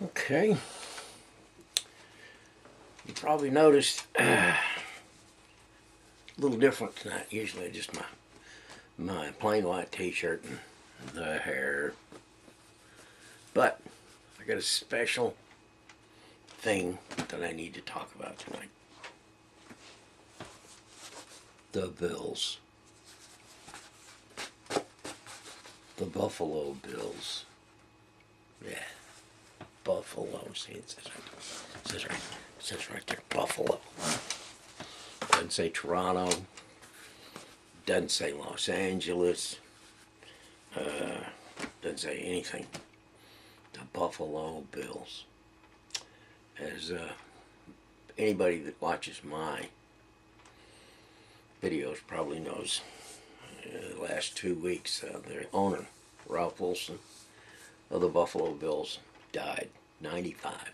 Okay, you probably noticed a little different tonight. Usually just my plain white t-shirt and the hair. But I got a special thing that I need to talk about tonight. The Bills. The Buffalo Bills. Yeah. Buffalo. See, it says right there, Buffalo. Doesn't say Toronto. Doesn't say Los Angeles. Doesn't say anything. The Buffalo Bills. As anybody that watches my videos probably knows, the last 2 weeks, their owner, Ralph Wilson, of the Buffalo Bills, died, 95.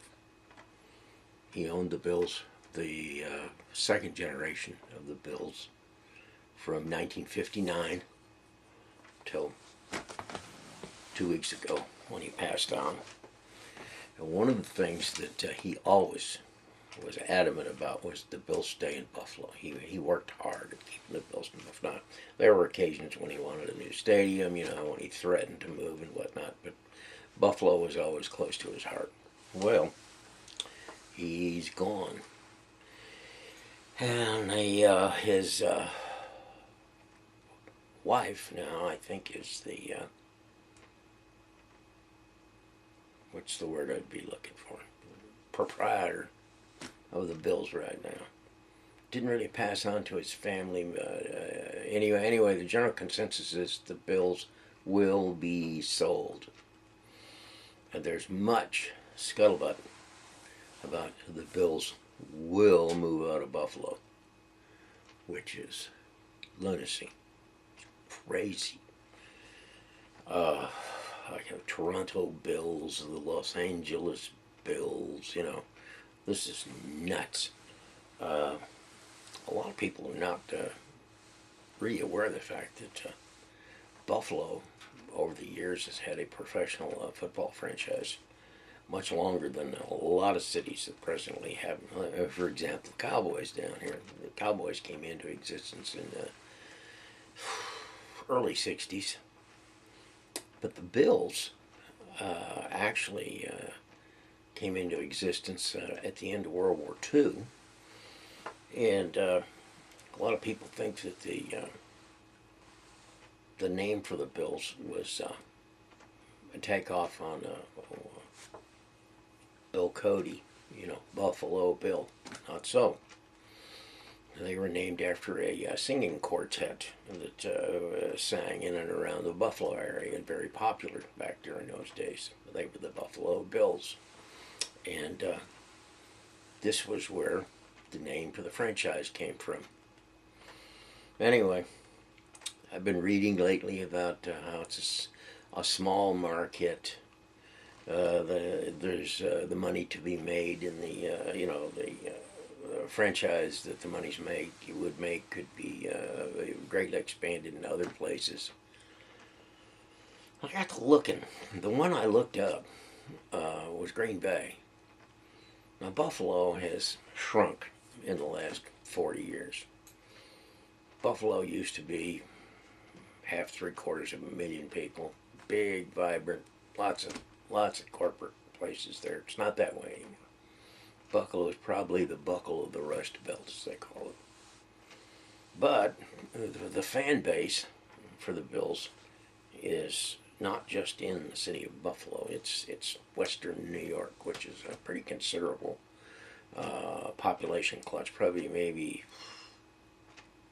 He owned the Bills, the second generation of the Bills, from 1959 till 2 weeks ago when he passed on. And one of the things that he always was adamant about was the Bills stay in Buffalo. He worked hard at keeping the Bills in Buffalo. Now, there were occasions when he wanted a new stadium, when he threatened to move and whatnot, but Buffalo was always close to his heart. Well, he's gone. And his wife now, I think, is the, what's the word I'd be looking for? Proprietor of the Bills right now. Didn't really pass on to his family. Anyway, the general consensus is the Bills will be sold. And there's much scuttlebutt about the Bills will move out of Buffalo, which is lunacy. Crazy. Like the Toronto Bills, the Los Angeles Bills, this is nuts. A lot of people are not really aware of the fact that Buffalo, over the years, has had a professional football franchise much longer than a lot of cities that presently have. For example, the Cowboys down here. The Cowboys came into existence in the early 60s. But the Bills actually came into existence at the end of World War II. And a lot of people think that the name for the Bills was a takeoff on Bill Cody, Buffalo Bill. Not so. They were named after a singing quartet that sang in and around the Buffalo area, and very popular back during those days. They were the Buffalo Bills. And this was where the name for the franchise came from. Anyway, I've been reading lately about how it's a small market. There's the money to be made in the franchise that the money's made would make could be greatly expanded in other places. I got to looking. The one I looked up was Green Bay. Now, Buffalo has shrunk in the last 40 years. Buffalo used to be half, 750,000 people, big, vibrant, lots of corporate places there. It's not that way anymore. Buffalo is probably the buckle of the Rust Belt, as they call it. But the fan base for the Bills is not just in the city of Buffalo. It's western New York, which is a pretty considerable population clutch. Probably maybe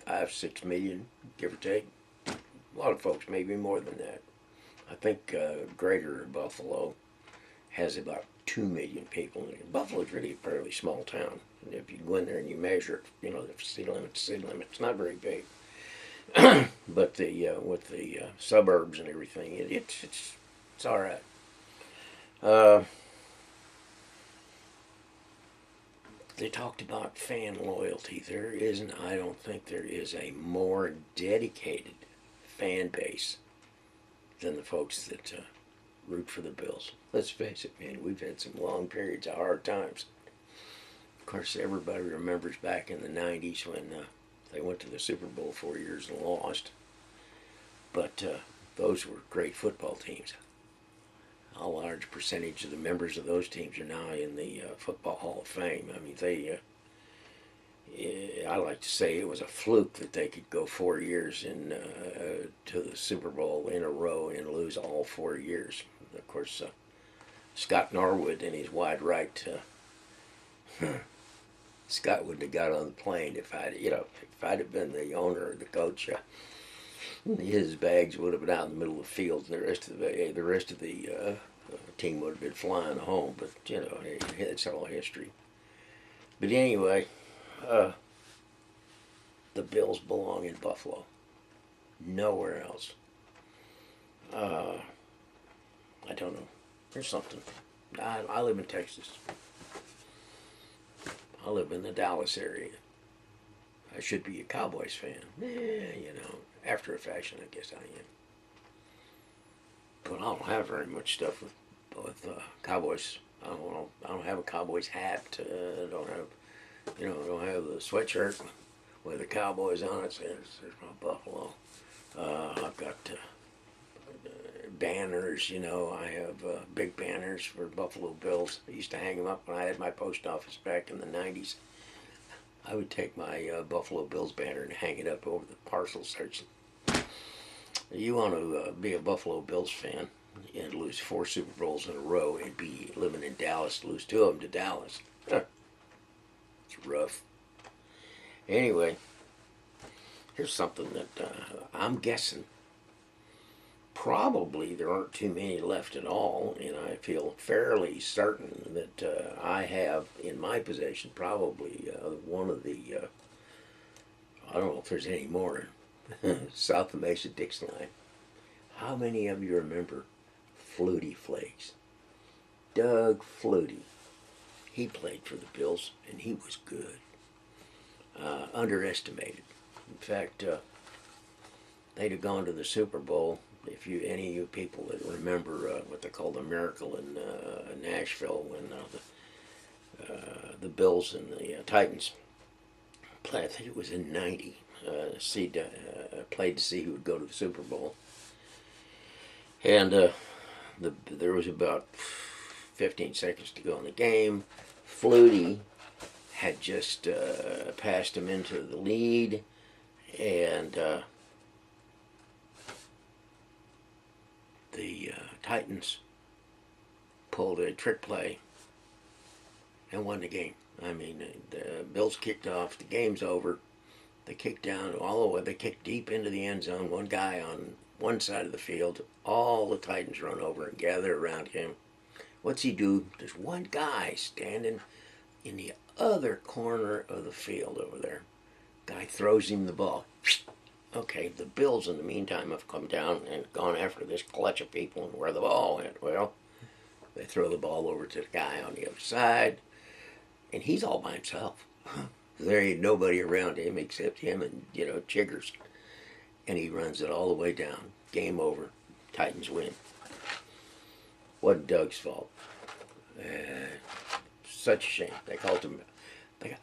5-6 million, give or take. A lot of folks, maybe more than that. I think greater Buffalo has about 2 million people. Buffalo is really a fairly small town. And if you go in there and you measure it, the city limit to city limit, it's not very big. But with the suburbs and everything, it's all right. They talked about fan loyalty. I don't think there is a more dedicated fan base than the folks that root for the Bills. Let's face it, man, we've had some long periods of hard times. Of course, everybody remembers back in the 90s when they went to the Super Bowl 4 years and lost. But those were great football teams. A large percentage of the members of those teams are now in the Football Hall of Fame. I mean, I like to say it was a fluke that they could go 4 years to the Super Bowl in a row and lose all 4 years. Of course, Scott Norwood and his wide right. Scott wouldn't have got on the plane if I'd have been the owner or the coach. His bags would have been out in the middle of the field, and the rest of the team would have been flying home. But it's all history. But anyway, the Bills belong in Buffalo, nowhere else. I don't know. There's something. I live in Texas. I live in the Dallas area. I should be a Cowboys fan. After a fashion, I guess I am. But I don't have very much stuff with Cowboys. I don't have a Cowboys hat. I don't have the sweatshirt with the Cowboys on it. Says my Buffalo. I've got banners. I have big banners for Buffalo Bills. I used to hang them up when I had my post office back in the 90s. I would take my Buffalo Bills banner and hang it up over the parcel section. You want to be a Buffalo Bills fan and lose 4 Super Bowls in a row and be living in Dallas, lose 2 of them to Dallas. It's rough. Anyway, here's something that I'm guessing probably there aren't too many left at all, and I feel fairly certain that I have in my possession probably one of the, I don't know if there's any more, South of Mason-Dixon line. How many of you remember Flutie Flakes? Doug Flutie. He played for the Bills, and he was good. Underestimated. In fact, they'd have gone to the Super Bowl. If any of you people that remember what they call the Miracle in Nashville, when the Bills and the Titans played, I think it was in '90. Played to see who would go to the Super Bowl, and there was about 15 seconds to go in the game. Flutie had just passed him into the lead, and the Titans pulled a trick play and won the game. I mean, the Bills kicked off. The game's over. They kicked down all the way. They kicked deep into the end zone. One guy on one side of the field. All the Titans run over and gather around him. What's he do? There's one guy standing in the other corner of the field over there. Guy throws him the ball. Okay, the Bills in the meantime have come down and gone after this clutch of people and where the ball went. Well, they throw the ball over to the guy on the other side, and he's all by himself. There ain't nobody around him except him and, chiggers. And he runs it all the way down. Game over. Titans win. Wasn't Doug's fault. Such a shame. They called him,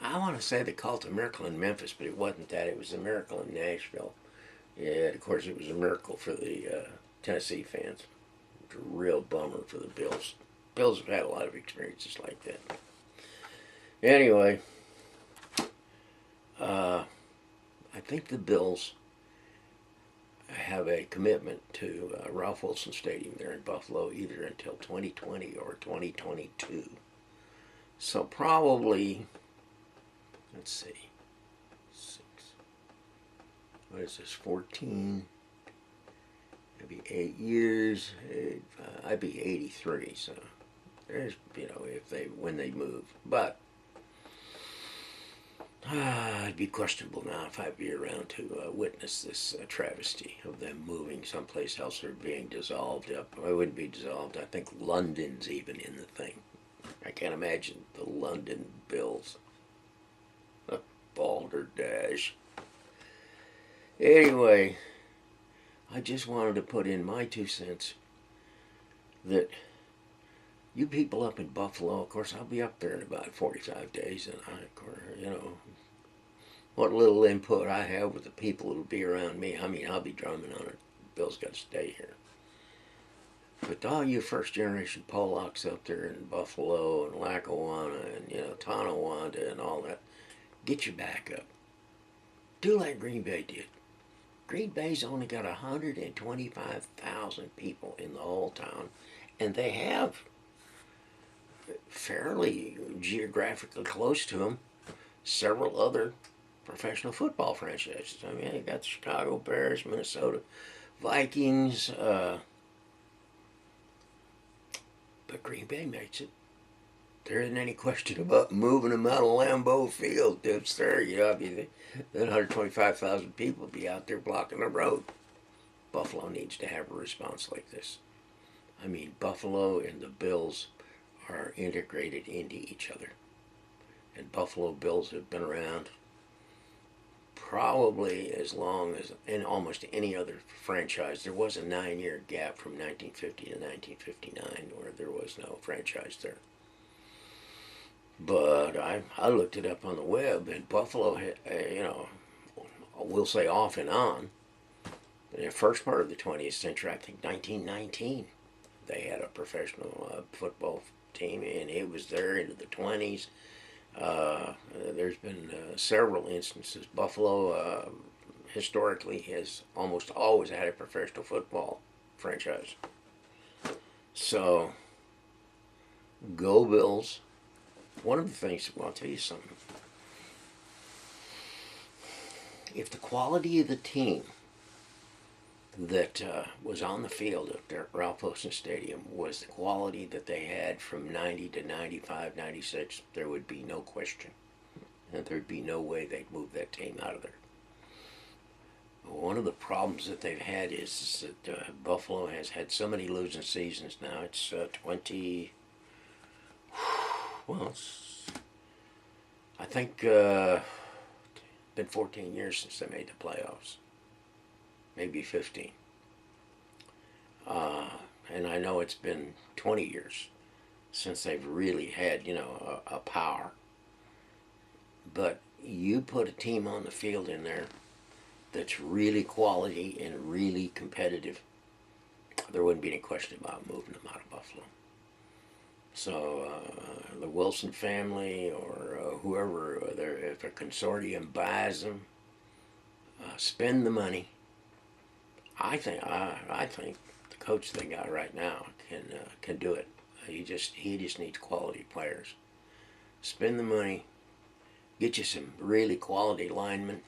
I want to say they called it a miracle in Memphis, but it wasn't that. It was a miracle in Nashville. Yeah, of course it was a miracle for the Tennessee fans. It was a real bummer for the Bills. Bills have had a lot of experiences like that. Anyway, I think the Bills have a commitment to Ralph Wilson Stadium there in Buffalo either until 2020 or 2022. So probably, let's see, what is this, 14, maybe 8 years, I'd be 83, so there's, when they move. But it'd be questionable now if I'd be around to witness this travesty of them moving someplace else or being dissolved up. I wouldn't be dissolved. I think London's even in the thing. I can't imagine the London Bills. Balderdash. Anyway, I just wanted to put in my 2 cents that you people up in Buffalo, of course, I'll be up there in about 45 days, and what little input I have with the people that'll be around me, I mean, I'll be drumming on it. Bill's got to stay here. But all you first generation Polacks up there in Buffalo and Lackawanna and Tonawanda and all that, get your back up. Do like Green Bay did. Green Bay's only got 125,000 people in the whole town, and they have fairly geographically close to them several other professional football franchises. I mean, you got the Chicago Bears, Minnesota Vikings, but Green Bay makes it. There isn't any question about moving them out of Lambeau Field. It's there, I mean, then 125,000 people be out there blocking the road. Buffalo needs to have a response like this. I mean, Buffalo and the Bills are integrated into each other. And Buffalo Bills have been around probably as long as in almost any other franchise. There was a 9-year gap from 1950 to 1959 where there was no franchise there. But I looked it up on the web, and Buffalo, we'll say off and on, in the first part of the 20th century, I think 1919, they had a professional football team, and it was there into the 20s. There's been several instances. Buffalo historically has almost always had a professional football franchise. So, go Bills. One of the things, well, I'll tell you something. If the quality of the team that was on the field up there at Ralph Wilson Stadium was the quality that they had from 90 to 95, 96, there would be no question. And there'd be no way they'd move that team out of there. One of the problems that they've had is that Buffalo has had so many losing seasons now. It's 20... Well, I think it's been 14 years since they made the playoffs. Maybe 15. And I know it's been 20 years since they've really had, a power. But you put a team on the field in there that's really quality and really competitive, there wouldn't be any question about moving them out of Buffalo. So the Wilson family or whoever, if a consortium buys them, spend the money. I think the coach they got right now can do it. He just needs quality players. Spend the money, get you some really quality linemen.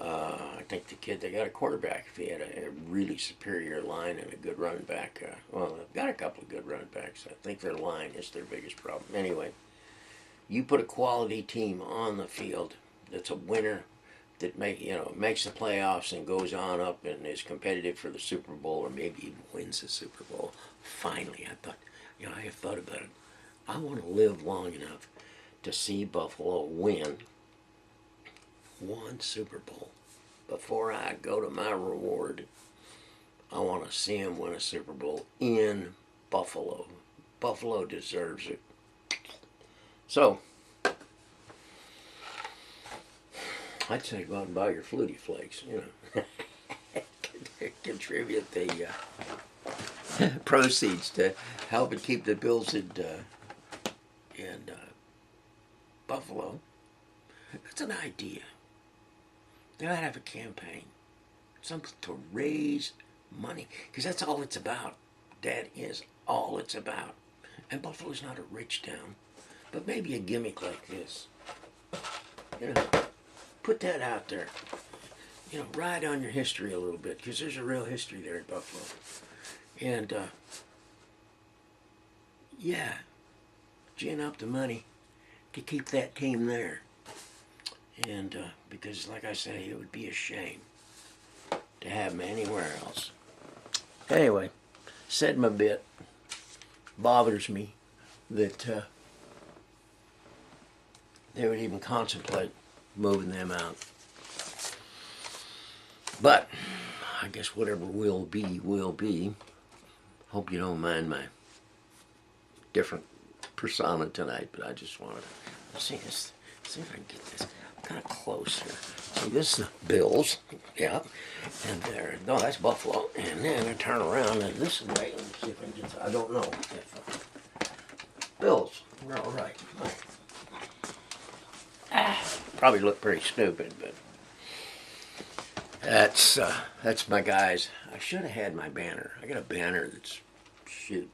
I think they got a quarterback. If he had a really superior line and a good running back, they've got a couple of good running backs. I think their line is their biggest problem. Anyway, you put a quality team on the field that's a winner, that makes the playoffs and goes on up and is competitive for the Super Bowl or maybe even wins the Super Bowl. Finally, I have thought about it. I want to live long enough to see Buffalo win one Super Bowl. Before I go to my reward, I want to see him win a Super Bowl in Buffalo. Buffalo deserves it. So, I'd say go out and buy your Flutie Flakes, contribute the proceeds to helping keep the Bills in Buffalo. That's an idea. They ought to have a campaign, something to raise money, because that's all it's about. That is all it's about. And Buffalo's not a rich town, but maybe a gimmick like this. Put that out there. Ride on your history a little bit, because there's a real history there in Buffalo. And, gin up the money to keep that team there. And because, like I say, it would be a shame to have them anywhere else. Anyway, said my bit. Bothers me that they would even contemplate moving them out. But I guess whatever will be, will be. Hope you don't mind my different persona tonight, but I just wanted to see this. See if I can get this kind of close here. See, this is the Bills, yeah, and there. No, that's Buffalo, and then I turn around and this is right. Let me see if I can get. I don't know if Bills. They're all right. Probably look pretty stupid, but that's my guys. I should have had my banner. I got a banner that's shoot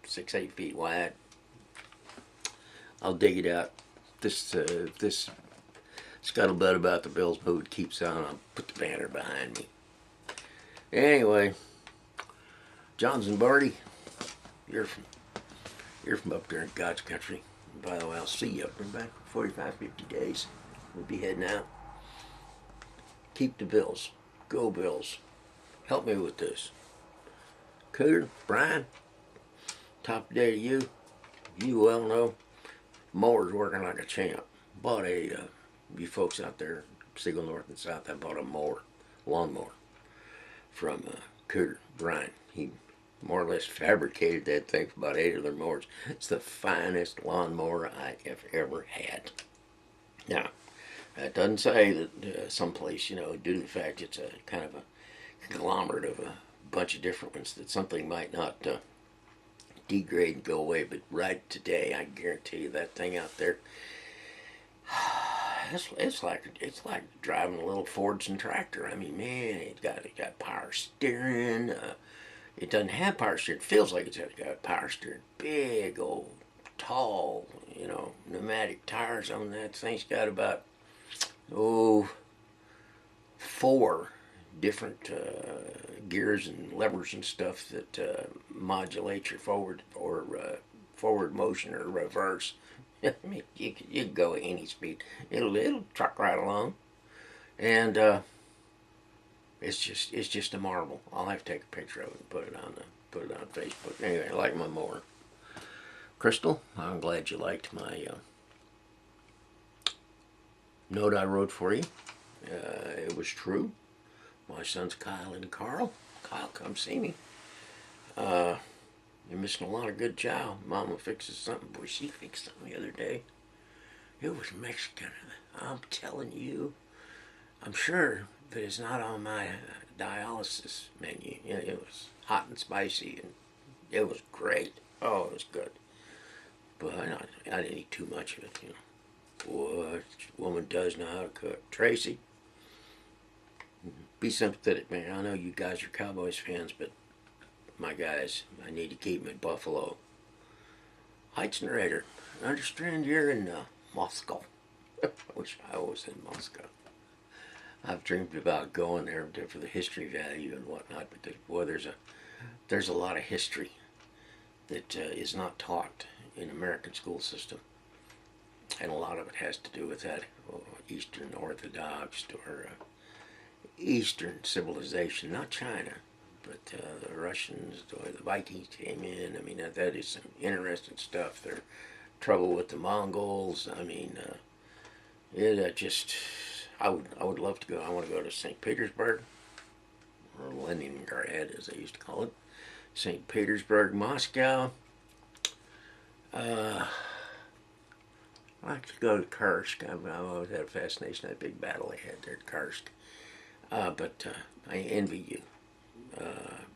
6-8 feet wide. I'll dig it out. This scuttlebutt about the Bills mood keeps on. I'll put the banner behind me. Anyway, Johnson Barty, you're from up there in God's country. And by the way, I'll see you up in about 45, 50 days. We'll be heading out. Keep the Bills. Go Bills. Help me with this. Cooter, Brian, top day to you. You well know mower's working like a champ. Bought you folks out there, Siegel North and South, I bought a mower, lawnmower from Cooter, Brian. He more or less fabricated that thing for about 8 other mowers. It's the finest lawnmower I have ever had. Now, that doesn't say that someplace, due to the fact it's a kind of a conglomerate of a bunch of different ones, that something might not degrade and go away. But right today, I guarantee you that thing out there, it's like driving a little Fordson tractor. I mean, man, it got power steering. It doesn't have power steering. It feels like it's got power steering. Big old tall, pneumatic tires on that thing's got about 4 different gears and levers and stuff that modulate your forward motion or reverse. I mean, you can go at any speed. It'll truck right along, and it's just a marvel. I'll have to take a picture of it and put it on Facebook. Anyway, I like my mower. Crystal, I'm glad you liked my note I wrote for you. It was true. My sons Kyle and Carl. Kyle, come see me. You're missing a lot of good chow. Mama fixes something. Boy, she fixed something the other day. It was Mexican. I'm telling you. I'm sure that it's not on my dialysis menu. It was hot and spicy, and it was great. Oh, it was good. But I didn't eat too much of it, Boy, this woman does know how to cook. Tracy, be sympathetic, man. I know you guys are Cowboys fans, but my guys, I need to keep them in Buffalo. Heights narrator, I understand you're in Moscow. I wish I was in Moscow. I've dreamed about going there for the history value and whatnot, because boy, there's a lot of history that is not taught in the American school system, and a lot of it has to do with that Eastern Orthodox or Eastern civilization, not China, but the Russians or the Vikings came in. I mean, that is some interesting stuff. Their trouble with the Mongols. I mean, I would love to go. I want to go to St. Petersburg, or Leningrad, as they used to call it. St. Petersburg, Moscow. I like to go to Kursk. I've always had a fascination with that big battle they had there at Kursk. But I envy you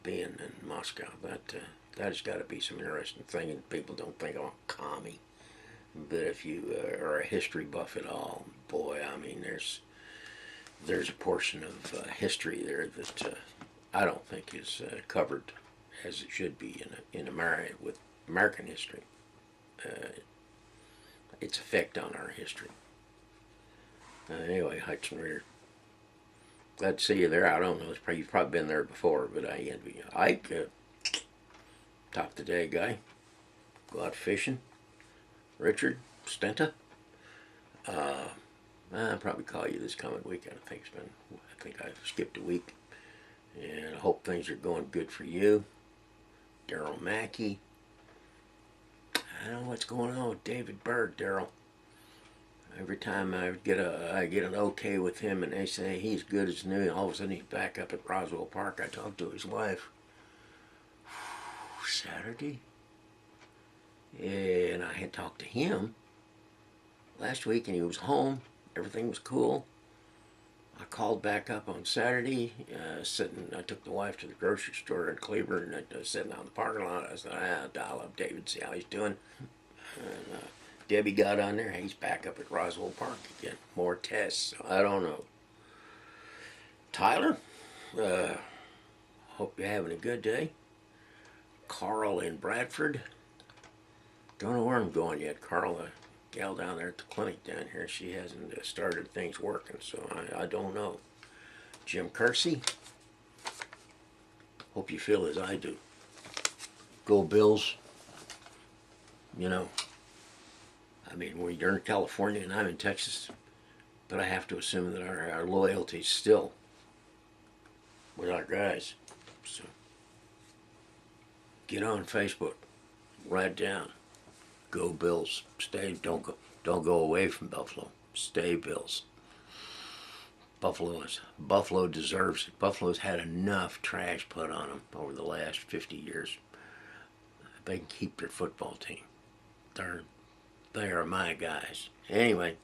being in Moscow. That has got to be some interesting thing, and people don't think I'm a commie. But if you are a history buff at all, boy, I mean, there's a portion of history there that I don't think is covered as it should be in America with American history. Its effect on our history. Anyway, Hudson Reader, glad to see you there. I don't know, you've probably been there before, but I envy you. Ike, top of the day guy, go out fishing. Richard, Stenta, I'll probably call you this coming weekend. I think I've skipped a week, and I hope things are going good for you. Daryl Mackey. I don't know what's going on with David Berg, Daryl. Every time I get an okay with him and they say he's good as new, all of a sudden he's back up at Roswell Park. I talked to his wife. Saturday. And I had talked to him last week, and he was home. Everything was cool. I called back up on Saturday, I took the wife to the grocery store in Cleveland, and I was sitting out in the parking lot. I said, I'll dial up David, see how he's doing. And Debbie got on there. He's back up at Roswell Park again. More tests. So I don't know. Tyler, hope you're having a good day. Carl in Bradford. Don't know where I'm going yet. Carl, gal down there at the clinic down here, she hasn't started things working, so I don't know. Jim Kersey, hope you feel as I do. Go Bills. You know, I mean, you're in California and I'm in Texas, but I have to assume that our loyalty is still with our guys. So get on Facebook, write down, Go Bills. Don't go away from Buffalo. Stay Bills. Buffalo deserves it. Buffalo's had enough trash put on them over the last 50 years. They can keep their football team. They are my guys. Anyway,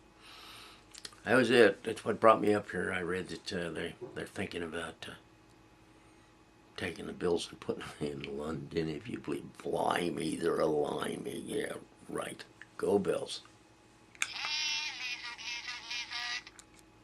that was it. That's what brought me up here. I read that they're thinking about taking the Bills and putting them in London. If you believe, blimey, they're a limey. Yeah, right. Go Bills.